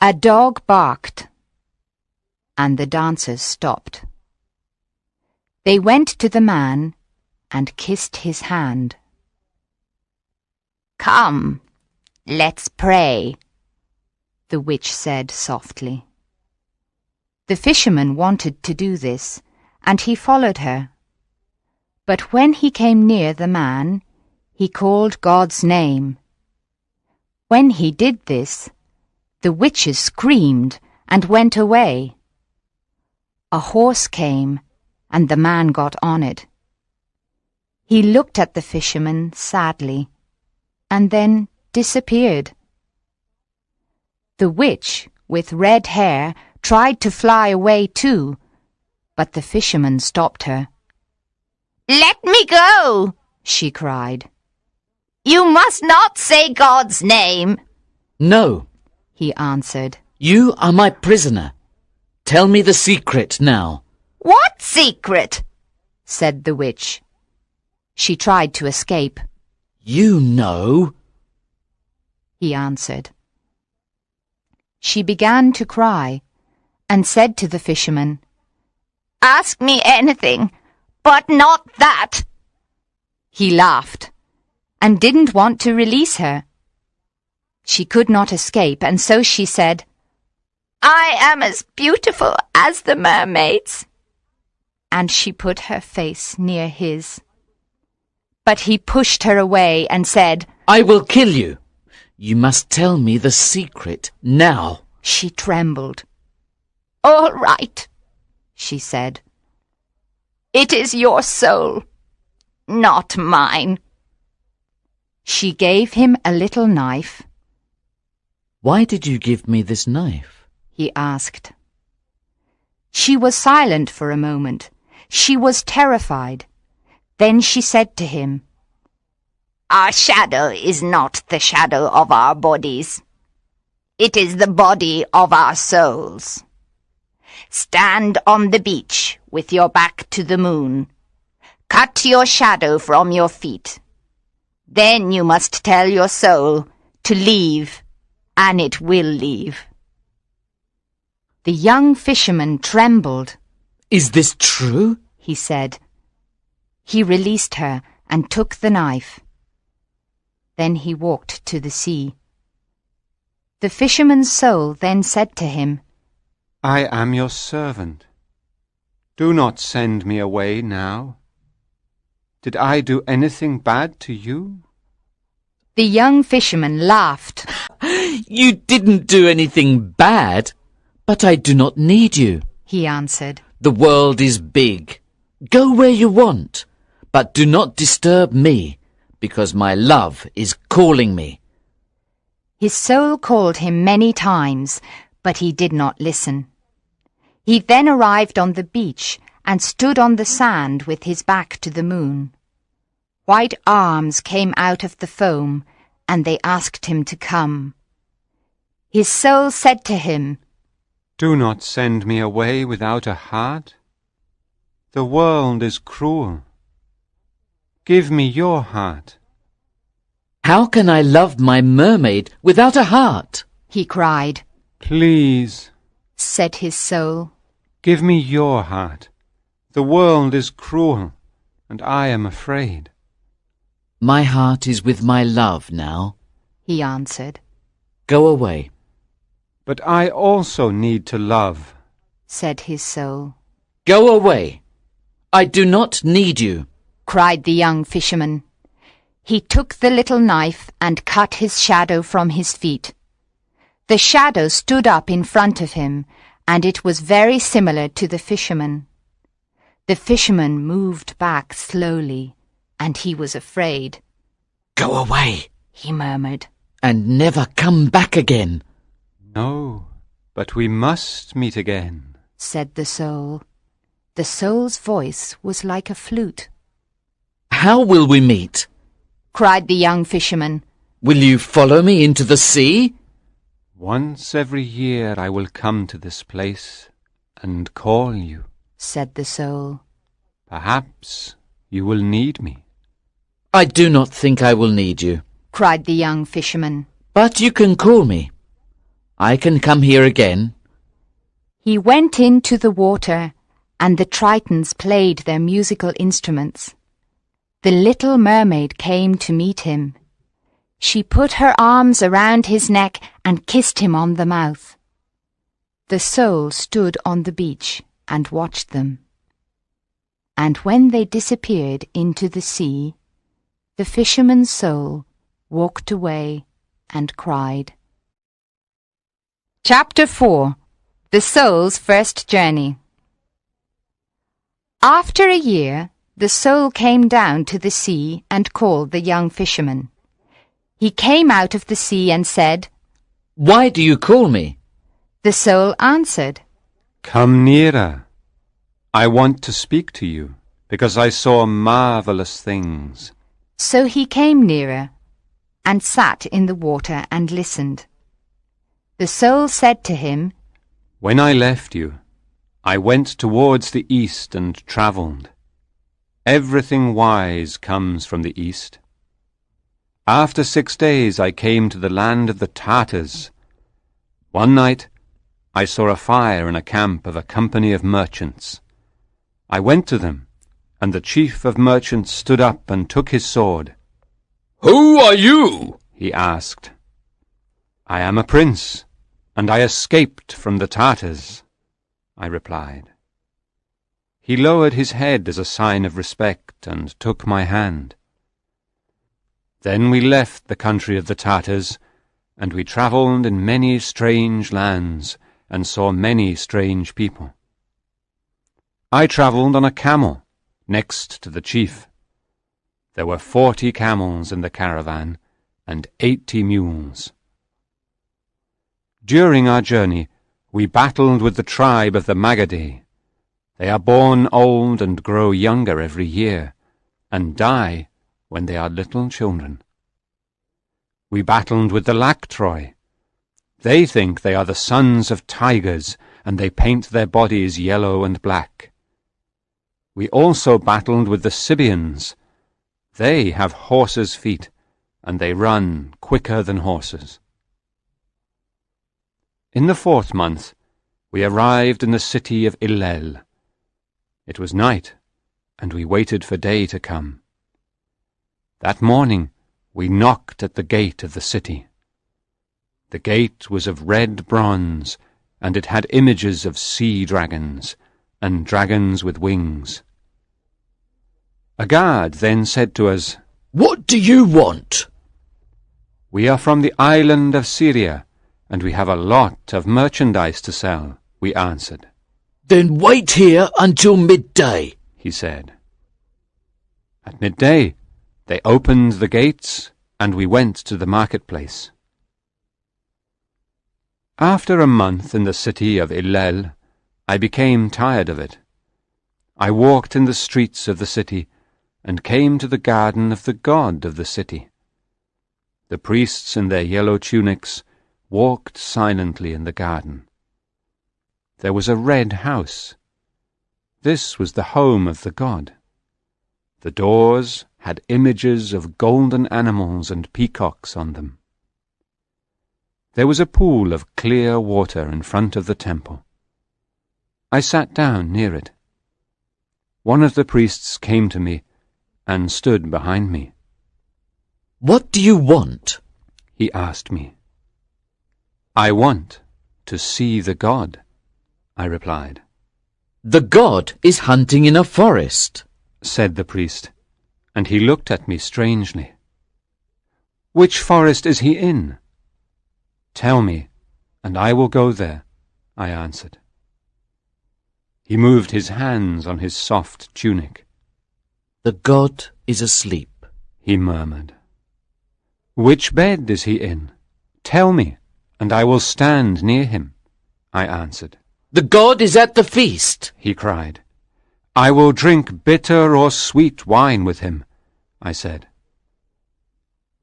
A dog barked, and the dancers stopped. They went to the man and kissed his hand. "Come, let's pray," the witch said softly. The fisherman wanted to do this, and he followed her. But when he came near the man, he called God's name. When he did this, the witches screamed and went away. A horse came, and the man got on it. He looked at the fisherman sadly, and then disappeared. The witch, with red hair, tried to fly away too, but the fisherman stopped her. "Let me go!" she cried. "You must not say God's name." "No," he answered. "you are my prisoner. Tell me the secret now." "What secret?" said the witch. She tried to escape. "You know," he answered. She began to cry and said to the fisherman, "Ask me anything, but not that." He laughed and didn't want to release her. She could not escape, and so she said, "I am as beautiful as the mermaids." And she put her face near his. But he pushed her away and said, "I will kill you. You must tell me the secret now." She trembled. "All right," she said. "It is your soul, not mine." She gave him a little knife. "Why did you give me this knife?" he asked. She was silent for a moment. She was terrified. Then she said to him, "Our shadow is not the shadow of our bodies. It is the body of our souls. Stand on the beach with your back to the moon. Cut your shadow from your feet. Then you must tell your soul to leave, and it will leave." The young fisherman trembled. "Is this true?" he said. He released her and took the knife. Then he walked to the sea. The fisherman's soul then said to him, "I am your servant. Do not send me away now. Did I do anything bad to you?" The young fisherman laughed. "You didn't do anything bad, but I do not need you," he answered. "The world is big. Go where you want, but do not disturb me, because my love is calling me." His soul called him many times, but he did not listen. He then arrived on the beach and stood on the sand with his back to the moon. White arms came out of the foam, and they asked him to come. His soul said to him, "Do not send me away without a heart. The world is cruel. Give me your heart." "How can I love my mermaid without a heart?" he cried. "Please," said his soul. "give me your heart. The world is cruel, and I am afraid." "My heart is with my love now," he answered. "Go away." "But I also need to love," said his soul. "Go away. I do not need you," cried the young fisherman. He took the little knife and cut his shadow from his feet. The shadow stood up in front of him, and it was very similar to the fisherman. The fisherman moved back slowly, and he was afraid. "Go away," he murmured, "and never come back again." "No, but we must meet again," said the soul. The soul's voice was like a flute. "How will we meet?" cried the young fisherman. "Will you follow me into the sea?" "Once every year I will come to this place and call you," said the soul. "Perhaps you will need me." "I do not think I will need you," cried the young fisherman. "but you can call me. I can come here again. He went into the water, and the Tritons played their musical instruments. The little mermaid came to meet him. She put her arms around his neck and kissed him on the mouth. The soul stood on the beach and watched them. And when they disappeared into the sea, the fisherman's soul walked away and cried. Chapter 4. The Soul's First Journey. After a year, the soul came down to the sea and called the young fisherman. He came out of the sea and said, Why do you call me? The soul answered, Come nearer. I want to speak to you, because I saw marvelous things. So he came nearer and sat in the water and listened. The soul said to him, When I left you, I went towards the east and travelled. Everything wise comes from the east. After 6 days I came to the land of the Tartars. One night I saw a fire in a camp of a company of merchants. I went to them, and the chief of merchants stood up and took his sword. Who are you? He asked. I am a prince, and I escaped from the Tartars, I replied. He lowered his head as a sign of respect and took my hand. Then we left the country of the Tartars, and we travelled in many strange lands and saw many strange people. I travelled on a camel next to the chief. There were 40 camels in the caravan and 80 mules. During our journey, we battled with the tribe of the Magadhi. They are born old and grow younger every year, and die when they are little children. We battled with the Laktroi. They think they are the sons of tigers, and they paint their bodies yellow and black. We also battled with the Sibians. They have horses' feet, and they run quicker than horses. In the 4th month, we arrived in the city of Illel. It was night, and we waited for day to come. That morning, we knocked at the gate of the city. The gate was of red bronze, and it had images of sea dragons and dragons with wings. A guard then said to us, What do you want? We are from the island of Syria, and we have a lot of merchandise to sell, we answered. Then wait here until midday, he said. At midday, they opened the gates, and we went to the marketplace. After a month in the city of Illel, I became tired of it. I walked in the streets of the city, and came to the garden of the god of the city. The priests in their yellow tunics walked silently in the garden. There was a red house. This was the home of the god. The doors had images of golden animals and peacocks on them. There was a pool of clear water in front of the temple. I sat down near it. One of the priests came to me and stood behind me. What do you want? He asked me. I want to see the god, I replied. The god is hunting in a forest, said the priest, and he looked at me strangely. Which forest is he in? Tell me, and I will go there, I answered. He moved his hands on his soft tunic. The god is asleep, he murmured. Which bed is he in? Tell me, and I will stand near him, I answered. The god is at the feast, he cried. I will drink bitter or sweet wine with him, I said.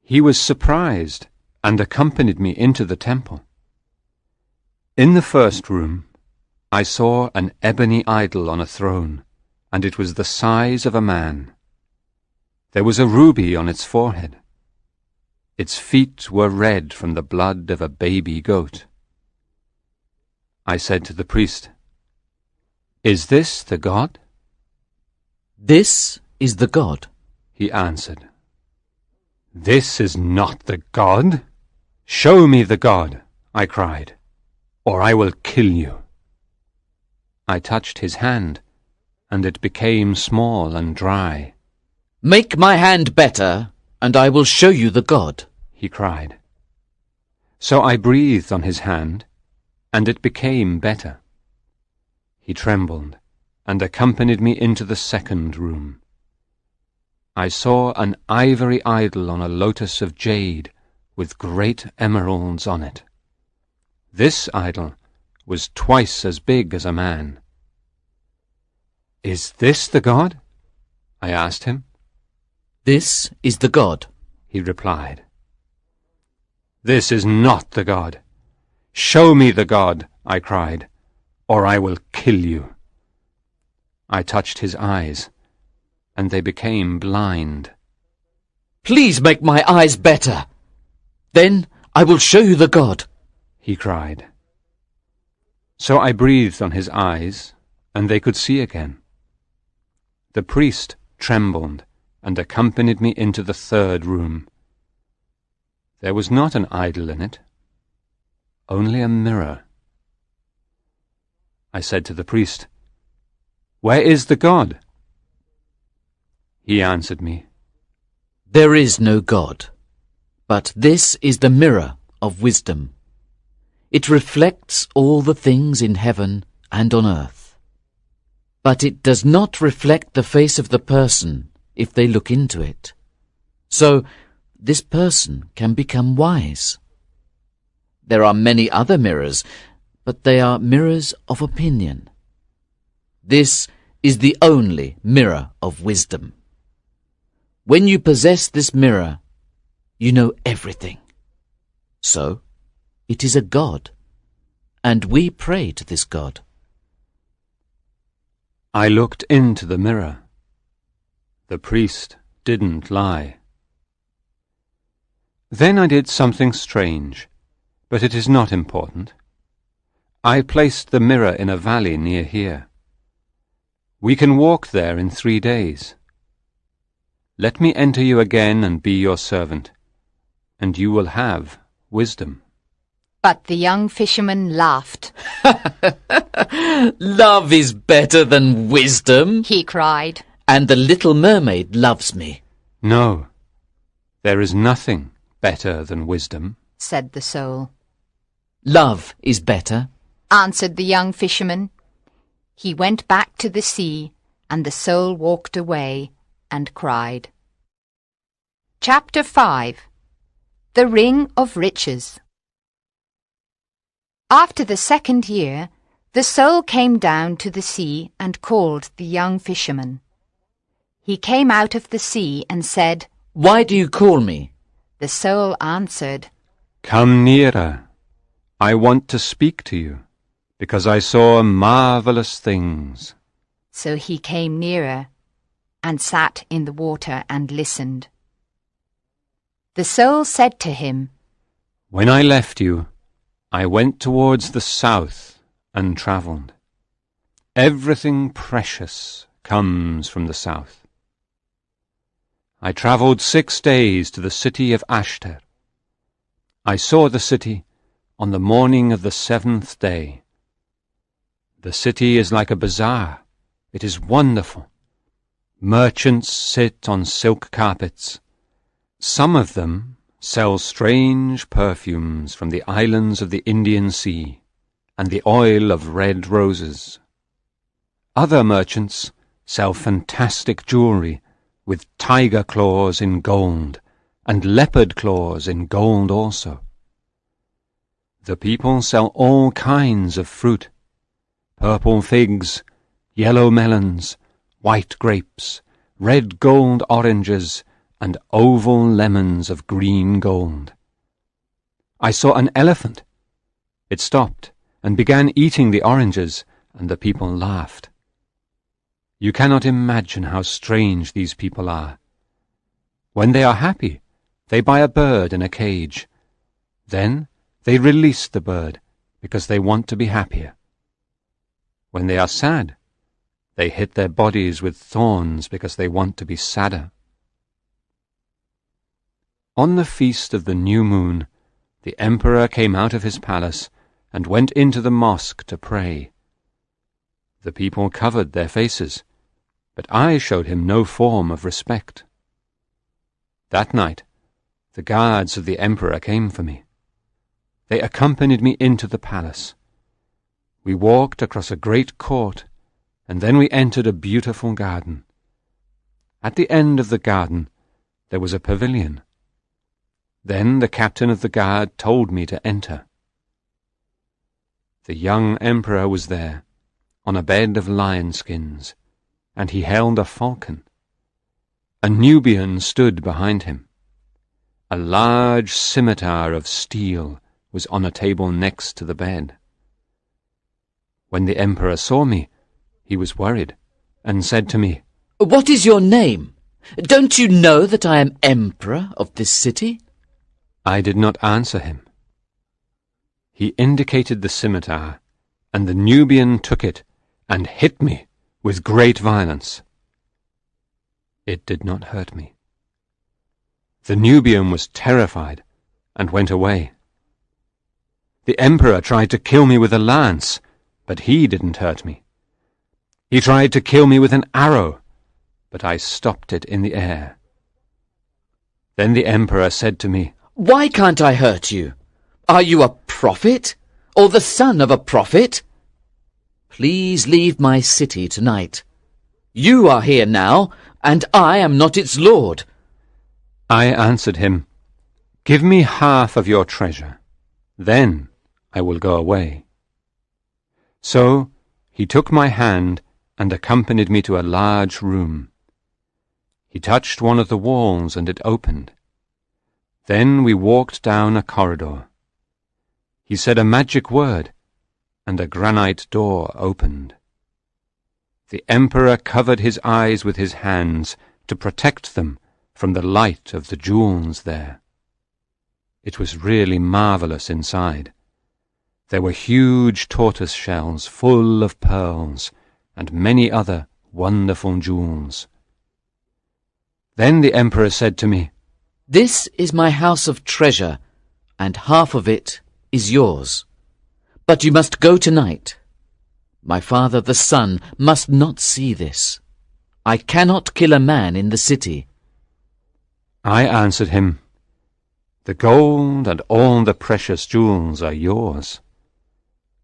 He was surprised and accompanied me into the temple. In the first room, I saw an ebony idol on a throne, and it was the size of a man. There was a ruby on its forehead. Its feet were red from the blood of a baby goat. I said to the priest, "Is this the god?" This is the god. He answered, "This is not the god. Show me the god," I cried, "or I will kill you." I touched his hand, and it became small and dry. Make my hand better, and I will show you the god, he cried. So I breathed on his hand, and it became better. He trembled, and accompanied me into the second room. I saw an ivory idol on a lotus of jade, with great emeralds on it. This idol was twice as big as a man. "Is this the god?" I asked him. This is the god, he replied. "This is not the god. Show me the god," I cried, "or I will kill you." I touched his eyes, and they became blind. Please make my eyes better. Then I will show you the god, he cried. So I breathed on his eyes, and they could see again. The priest trembled and accompanied me into the third room. There was not an idol in it, only a mirror. I said to the priest, "Where is the god?" He answered me, There is no god, but this is the mirror of wisdom. It reflects all the things in heaven and on earth. But it does not reflect the face of the person if they look into it. So this person can become wise. There are many other mirrors, but they are mirrors of opinion. This is the only mirror of wisdom. When you possess this mirror, you know everything. So it is a god, and we pray to this god. I looked into the mirror. The priest didn't lie. Then I did something strange, but it is not important. I placed the mirror in a valley near here. We can walk there in 3 days. Let me enter you again and be your servant, and you will have wisdom. But the young fisherman laughed. Love is better than wisdom, He cried. and the little mermaid loves me. No, there is nothing better than wisdom. Said the soul. Love is better. Answered the young fisherman. He went back to the sea, and the soul walked away and cried. Chapter 5. The Ring of Riches. After the second year, the soul came down to the sea and called the young fisherman. He came out of the sea and said, Why do you call me? The soul answered, Come nearer. I want to speak to you, because I saw marvelous things. So he came nearer and sat in the water and listened. The soul said to him, When I left you, I went towards the south and travelled. Everything precious comes from the south. I travelled 6 days to the city of Ashtar. I saw the city on the morning of the 7th day. The city is like a bazaar. It is wonderful. Merchants sit on silk carpets. Some of them sell strange perfumes from the islands of the Indian Sea and the oil of red roses. Other merchants sell fantastic jewelry with tiger claws in gold and leopard claws in gold also. The people sell all kinds of fruit, purple figs, yellow melons, white grapes, red gold oranges, and oval lemons of green gold. I saw an elephant. It stopped and began eating the oranges, and the people laughed. You cannot imagine how strange these people are. When they are happy, they buy a bird in a cage. Then they release the bird because they want to be happier. When they are sad, they hit their bodies with thorns because they want to be sadder. On the feast of the new moon, the emperor came out of his palace and went into the mosque to pray. The people covered their faces, but I showed him no form of respect. That night, the guards of the emperor came for me. They accompanied me into the palace. We walked across a great court, and then we entered a beautiful garden. At the end of the garden, there was a pavilion. Then the captain of the guard told me to enter. The young emperor was there, on a bed of lion skins, and he held a falcon. A Nubian stood behind him. A large scimitar of steel was on a table next to the bed. When the emperor saw me, he was worried, and said to me, "What is your name? Don't you know that I am emperor of this city?" I did not answer him. He indicated the scimitar, and the Nubian took it and hit me with great violence. It did not hurt me. The Nubian was terrified and went away. The emperor tried to kill me with a lance, but he didn't hurt me. He tried to kill me with an arrow, but I stopped it in the air. Then the emperor said to me, "Why can't I hurt you? Are you a prophet, or the son of a prophet? Please leave my city tonight. You are here now, and I am not its lord." I answered him, "Give me half of your treasure, then I will go away." So he took my hand and accompanied me to a large room. He touched one of the walls and it opened. Then we walked down a corridor. He said a magic word, and a granite door opened. The emperor covered his eyes with his hands to protect them from the light of the jewels there. It was really marvelous inside. There were huge tortoise shells full of pearls, and many other wonderful jewels. Then the emperor said to me, "This is my house of treasure, and half of it is yours. But you must go tonight. My father the sun must not see this. I cannot kill a man in the city." I answered him, "The gold and all the precious jewels are yours.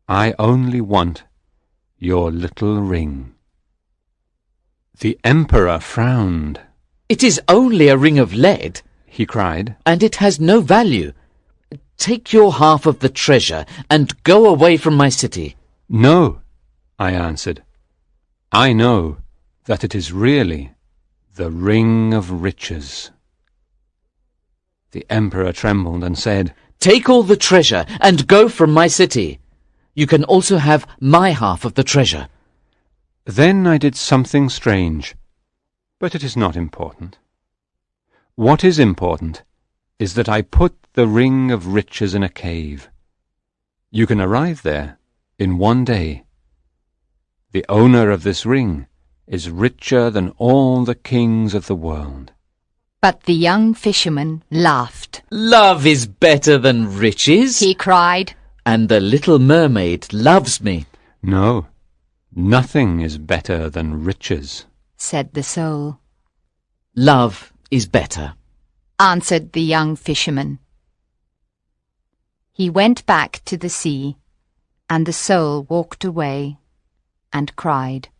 I only want your little ring." The emperor frowned. "It is only a ring of lead," he cried. "and it has no value. Take your half of the treasure and go away from my city." "No," I answered. "I know that it is really the ring of riches." The emperor trembled and said, "Take all the treasure and go from my city. You can also have my half of the treasure." Then I did something strange, but it is not important. What is important is that I put the ring of riches in a cave. You can arrive there in one day. The owner of this ring is richer than all the kings of the world. But the young fisherman laughed. "Love is better than riches," He cried, "and the little mermaid loves me." No, nothing is better than riches. said the soul. "Love is better," answered the young fisherman. He went back to the sea, and the soul walked away and cried.